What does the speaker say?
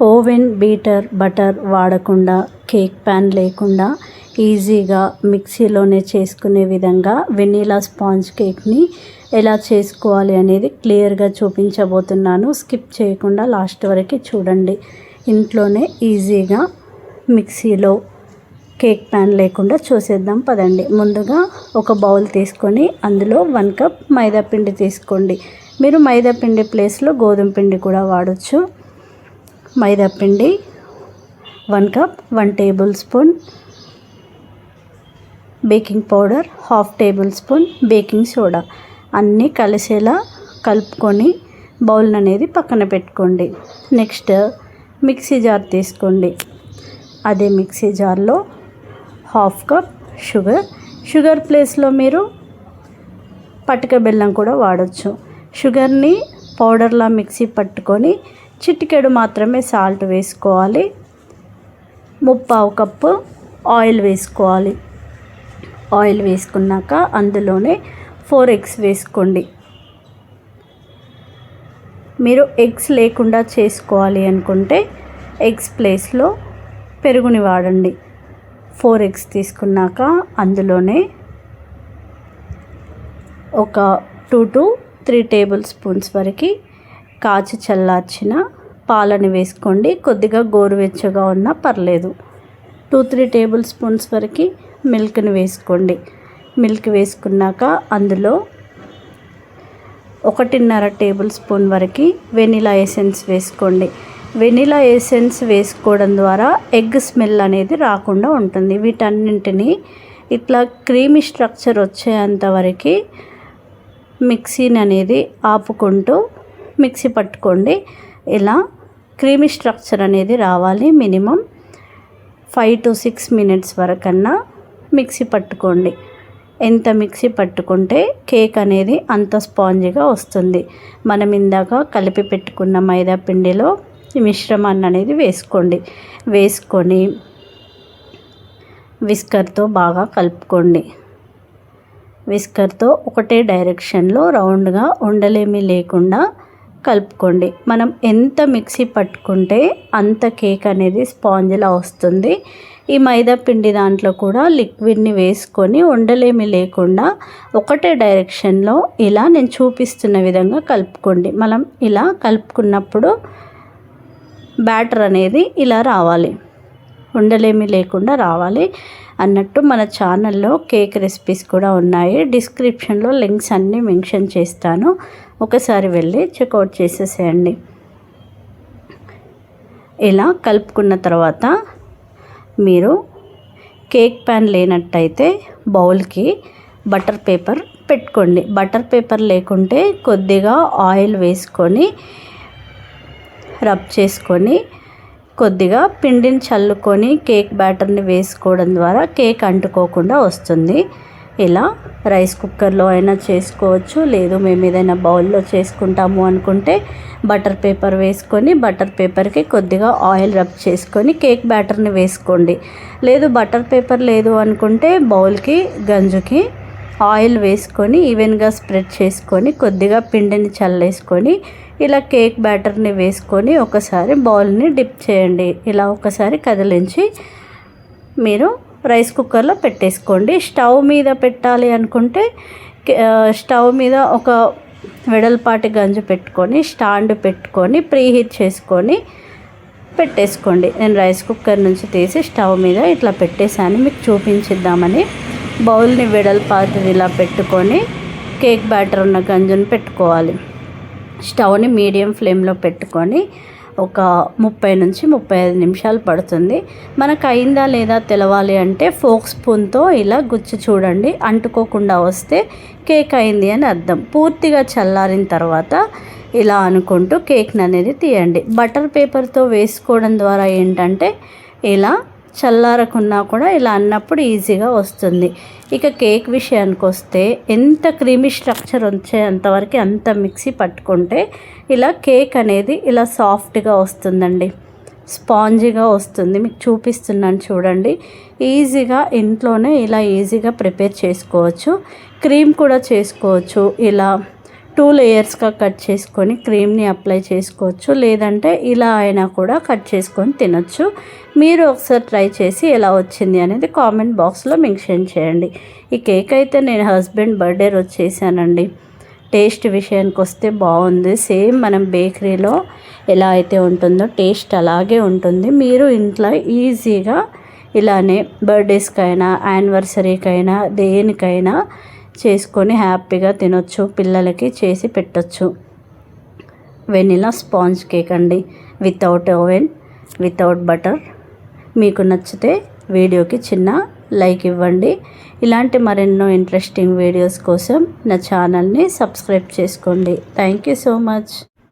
Oven, beater, butter వాడకుండా, cake pan లేకుండా ఈజీగా మిక్సీలోనే చేసుకునే విధంగా వెనీలా స్పాంజ్ కేక్ని ఎలా చేసుకోవాలి అనేది క్లియర్గా చూపించబోతున్నాను. స్కిప్ చేయకుండా లాస్ట్ వరకు చూడండి. ఇంట్లోనే ఈజీగా మిక్సీలో కేక్ ప్యాన్ లేకుండా చూసేద్దాం పదండి. ముందుగా ఒక బౌల్ తీసుకొని అందులో 1 కప్ మైదా పిండి తీసుకోండి. మీరు మైదా పిండి ప్లేస్లో గోధుమ పిండి కూడా వాడచ్చు. మైదా పిండి 1 cup, 1 table spoon baking powder, 1/2 table spoon baking soda అన్నీ కలిసేలా కలుపుకొని బౌల్ అనేది పక్కన పెట్టుకోండి. నెక్స్ట్ మిక్సీ జార్ తీసుకోండి. అదే మిక్సీ జార్లో 1/2 కప్ షుగర్ ప్లేస్లో మీరు పటిక బెల్లం కూడా వాడచ్చు. షుగర్ని పౌడర్లా మిక్సీ పట్టుకొని చిటికెడు మాత్రమే సాల్ట్ వేసుకోవాలి. 3/4 కప్పు ఆయిల్ వేసుకోవాలి. ఆయిల్ వేసుకున్నాక అందులోనే 4 ఎగ్స్ వేసుకోండి. మీరు ఎగ్స్ లేకుండా చేసుకోవాలి అనుకుంటే ఎగ్స్ ప్లేస్లో పెరుగుని వాడండి. 4 ఎగ్స్ తీసుకున్నాక అందులోనే ఒక 2 to 3 టేబుల్ స్పూన్స్ వరకు కాచి చల్లార్చిన పాలని వేసుకోండి. కొద్దిగా గోరువెచ్చగా ఉన్నా పర్లేదు. 2-3 టేబుల్ స్పూన్స్ వరకు మిల్క్ని వేసుకోండి. మిల్క్ వేసుకున్నాక అందులో 1.5 టేబుల్ స్పూన్ వరకు వెనిలా ఎసెన్స్ వేసుకోండి. వెనిలా ఎసెన్స్ వేసుకోవడం ద్వారా ఎగ్ స్మెల్ అనేది రాకుండా ఉంటుంది. వీటన్నింటినీ ఇట్లా క్రీమీ స్ట్రక్చర్ వచ్చేంత వరకు మిక్సీని అనేది ఆపుకుంటూ మిక్సీ పట్టుకోండి. ఇలా క్రీమీ స్ట్రక్చర్ అనేది రావాలి. మినిమం 5 to 6 minutes వరకన్నా మిక్సీ పట్టుకోండి. ఎంత మిక్సీ పట్టుకుంటే కేక్ అనేది అంత స్పాంజీగా వస్తుంది. మనం ఇందాక కలిపి పెట్టుకున్న మైదా పిండిలో ఈ మిశ్రమాన్ని అనేది వేసుకొని విస్కర్తో బాగా కలుపుకోండి. విస్కర్తో ఒకటే డైరెక్షన్లో రౌండ్గా ఉండలేమీ లేకుండా కలుపుకోండి. మనం ఎంత మిక్సీ పట్టుకుంటే అంత కేక్ అనేది స్పాంజ్లా వస్తుంది. ఈ మైదా పిండి దాంట్లో కూడా లిక్విడ్ని వేసుకొని ఉండలేమి లేకుండా ఒకటే డైరెక్షన్లో ఇలా నేను చూపిస్తున్న విధంగా కలుపుకోండి. మనం ఇలా కలుపుకున్నప్పుడు బ్యాటర్ అనేది ఇలా రావాలి, ఉండలేమి లేకుండా రావాలి అన్నట్టు. మన ఛానల్లో కేక్ రెసిపీస్ కూడా ఉన్నాయి. డిస్క్రిప్షన్లో లింక్స్ అన్నీ మెన్షన్ చేస్తాను. ఒకసారి వెళ్ళి చెక్అవుట్ చేసేసేయండి. ఇలా కలుపుకున్న తర్వాత మీరు కేక్ ప్యాన్ లేనట్టయితే బౌల్కి బటర్ పేపర్ పెట్టుకోండి. బటర్ పేపర్ లేకుంటే కొద్దిగా ఆయిల్ వేసుకొని రబ్ చేసుకొని కొద్దిగా పిండిని చల్లుకొని కేక్ బ్యాటర్ని వేసుకోవడం ద్వారా కేక్ అంటుకోకుండా వస్తుంది. ఇలా రైస్ కుక్కర్లో అయినా చేసుకోవచ్చు, లేదు మేము ఏదైనా బౌల్లో చేసుకుంటాము అనుకుంటే బటర్ పేపర్ వేసుకొని బటర్ పేపర్కి కొద్దిగా ఆయిల్ రబ్ చేసుకొని కేక్ బ్యాటర్ని వేసుకోండి. లేదు బటర్ పేపర్ లేదు అనుకుంటే బౌల్కి గంజుకి ఆయిల్ వేసుకొని ఈవెన్గా స్ప్రెడ్ చేసుకొని కొద్దిగా పిండిని చల్లేసుకొని ఇలా కేక్ బ్యాటర్ని వేసుకొని ఒకసారి బౌల్ని డిప్ చేయండి. ఇలా ఒకసారి కదిలించి మీరు రైస్ కుక్కర్లో పెట్టేసుకోండి. స్టవ్ మీద పెట్టాలి అనుకుంటే స్టవ్ మీద ఒక వెడల్పాటి గంజు పెట్టుకొని స్టాండ్ పెట్టుకొని ప్రీహీట్ చేసుకొని పెట్టేసుకోండి. నేను రైస్ కుక్కర్ నుంచి తీసి స్టవ్ మీద ఇట్లా పెట్టేశాను మీకు చూపించిద్దామని. బౌల్ని వెడల్పాటిది ఇలా పెట్టుకొని కేక్ బ్యాటర్ ఉన్న గంజుని పెట్టుకోవాలి. స్టవ్ని మీడియం ఫ్లేమ్లో పెట్టుకొని ఒక 30 నుంచి 35 నిమిషాలు పడుతుంది. మనకు అయిందా లేదా తెలవాలి అంటే ఫోక్ స్పూన్తో ఇలా గుచ్చి చూడండి. అంటుకోకుండా వస్తే కేక్ అయింది అని అర్థం. పూర్తిగా చల్లారిన తర్వాత ఇలా అనుకుంటూ కేక్ని అనేది తీయండి. బటర్ పేపర్తో వేసుకోవడం ద్వారా ఏంటంటే ఇలా చల్లారకున్నా కూడా ఇలా అన్నప్పుడు ఈజీగా వస్తుంది. ఇక కేక్ విషయానికి వస్తే ఎంత క్రీమీ స్ట్రక్చర్ వచ్చేంతవరకు అంత మిక్సీ పట్టుకుంటే ఇలా కేక్ అనేది ఇలా సాఫ్ట్గా వస్తుందండి, స్పాంజీగా వస్తుంది. మీకు చూపిస్తున్నాను చూడండి. ఈజీగా ఇంట్లోనే ఇలా ఈజీగా ప్రిపేర్ చేసుకోవచ్చు. క్రీమ్ కూడా చేసుకోవచ్చు. ఇలా 2 లేయర్స్గా కట్ చేసుకొని క్రీమ్ని అప్లై చేసుకోవచ్చు, లేదంటే ఇలా అయినా కూడా కట్ చేసుకొని తినొచ్చు. మీరు ఒకసారి ట్రై చేసి ఎలా వచ్చింది అనేది కామెంట్ బాక్స్లో మెన్షన్ చేయండి. ఈ కేక్ అయితే నేను హస్బెండ్ బర్త్డే రోజు చేశానండి. టేస్ట్ విషయానికి వస్తే బాగుంది. సేమ్ మనం బేకరీలో ఎలా అయితే ఉంటుందో టేస్ట్ అలాగే ఉంటుంది. మీరు ఇంట్లో ఈజీగా ఇలానే బర్త్డేస్కైనా యానివర్సరీకైనా దేనికైనా చేసుకొని హ్యాపీగా తినొచ్చు, పిల్లలకి చేసి పెట్టొచ్చు. వెనిలా స్పాంజ్ కేక్ అండి, వితౌట్ ఓవెన్, వితౌట్ బటర్. మీకు నచ్చితే వీడియోకి చిన్న లైక్ ఇవ్వండి. ఇలాంటి మరెన్నో ఇంట్రెస్టింగ్ వీడియోస్ కోసం నా ఛానల్ని సబ్స్క్రైబ్ చేసుకోండి. Thank you so much.